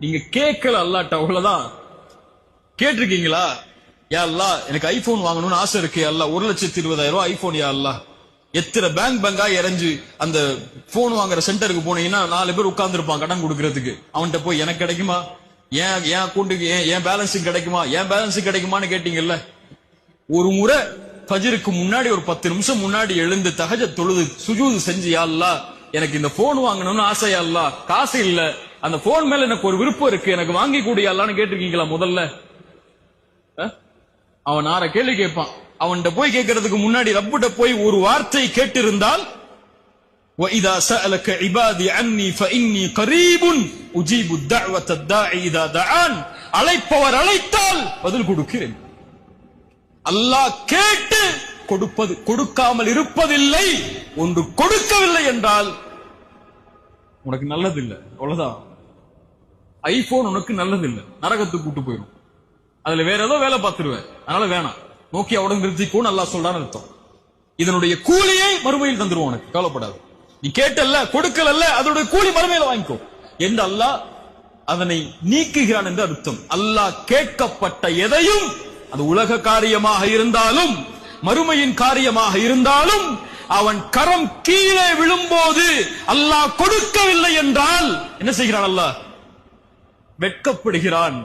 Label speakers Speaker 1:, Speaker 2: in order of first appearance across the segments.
Speaker 1: நீங்க கேட்கல அல்லாட்ட, அவ்வளவுதான். கேட்டிருக்கீங்களா? யா அல்லாஹ் எனக்கு ஐபோன் வாங்கணும்னு ஆசை இருக்கு அல்லாஹ், 1,20,000 ஐபோன் யா அல்லாஹ். எத்தனை பேங்கா இறஞ்சு அந்த போன் வாங்குற சென்டருக்கு போனீங்கன்னா 4 பேர் உட்கார்ந்து இருப்பான் கடன் கொடுக்கறதுக்கு. அவன்கிட்ட போய் எனக்கு கிடைக்குமா, என் அக்கௌண்ட்டுக்கு என் பேலன்ஸுக்கு கிடைக்குமா, என் பேலன்ஸுக்கு கிடைக்குமான்னு கேட்டீங்கல்ல. ஒரு முறை ஃபஜ்ருக்கு முன்னாடி ஒரு 10 நிமிஷம் முன்னாடி எழுந்து தஹஜ்ஜத் தொழுது சுஜூது செஞ்சு, யா அல்லாஹ் எனக்கு இந்த போன் வாங்கணும்னு ஆசை யா அல்லாஹ், காசு இல்ல, அந்த போன் மேல எனக்கு ஒரு விருப்பம் இருக்கு, எனக்கு வாங்கி கூடிய அல்லான்னு கேட்டிருக்கீங்களா முதல்ல? அவன் 6 கேள்வி கேட்பான். அவன்கிட்ட போய் கேட்கறதுக்கு முன்னாடி ரப்பிட்ட போய் ஒரு வார்த்தை கேட்டிருந்தால், وَإِذَا سَأَلَكَ عِبَادِي عَنِّي فَإِنِّي قَرِيبٌ أُجِيبُ الدَّعْوَةَ الدَّاعِ إِذَا دَعَانِ, அழைப்பவர் அழைத்தால் பதில் கொடுக்கிறேன். அல்லாஹ் கேட்டு கொடுப்பது, கொடுக்காமல் இருப்பதில்லை. ஒன்று கொடுக்கவில்லை என்றால் உனக்கு நல்லதில்லை, அவ்வளவுதான். ஐபோன் உனக்கு நல்லதில்லை, நரகத்துக்கு கூட்டு போயிடும். அதுல வேற ஏதோ வேலை பார்த்துருவேன், அதனால வேணாம். நோக்கியாவோட நிறுத்திக்கும் அல்லாஹ் சொல்றான்னு அர்த்தம். இதனுடைய கூலியை மறுமையில் தந்துருவோம், உனக்கு கவலைப்படாது. நீ கேட்டல்ல, கொடுக்கலல்ல, அதனுடைய கூலி மறுமையில வாங்கிக்கோ என்று அல்லாஹ் அதனை நீக்குகிறான் என்று அர்த்தம். அல்லாஹ் கேட்கப்பட்ட எதையும், அது உலக காரியமாக இருந்தாலும் மறுமையின் காரியமாக இருந்தாலும், அவன் கரம் கீழே விழும்போது அல்லாஹ் கொடுக்கவில்லை என்றால் என்ன செய்கிறான்? அல்லாஹ் வெட்கப்படுகிறான்.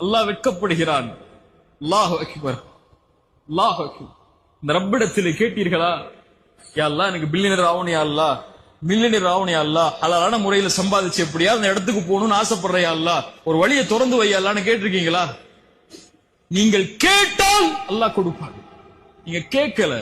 Speaker 1: அல்லாஹ் வெட்கப்படுகிறான். அல்லாஹு அக்பர், அல்லாஹு அக்பர். இந்த ரப்பிடத்தில் கேட்டீர்களா, யா அல்லாஹ் எனக்கு பில்லியனர் ஆகணும், யா அல்லாஹ் மில்லியனர் ஆகணும், யா அல்லாஹ் ஹலாலான முறையில் சம்பாதிச்சு எப்படியாவது அந்த இடத்துக்கு போகணும்னு ஆசைப்படுற, யா அல்லாஹ் ஒரு வழியை திறந்து வை யா அல்லாஹ்னு கேட்டிருக்கீங்களா? நீங்கள் கேட்டால் அல்லாஹ் கொடுப்பார். நீங்க கேட்கல,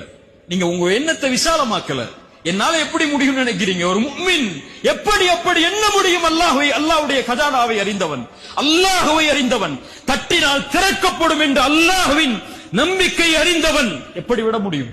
Speaker 1: நீங்க உங்க எண்ணத்தை விசாலமாக்கல. என்னால எப்படி முடியும் நினைக்கிறீங்க? ஒரு முஃமின் எப்படி என்ன முடியும்? அல்லாஹ்வுடைய கஜானாவை அறிந்தவன், அல்லாஹ்வை அறிந்தவன், தட்டினால் திறக்கப்படும் என்று அல்லாஹ்வின் நம்பிக்கை அறிந்தவன் எப்படி விட முடியும்?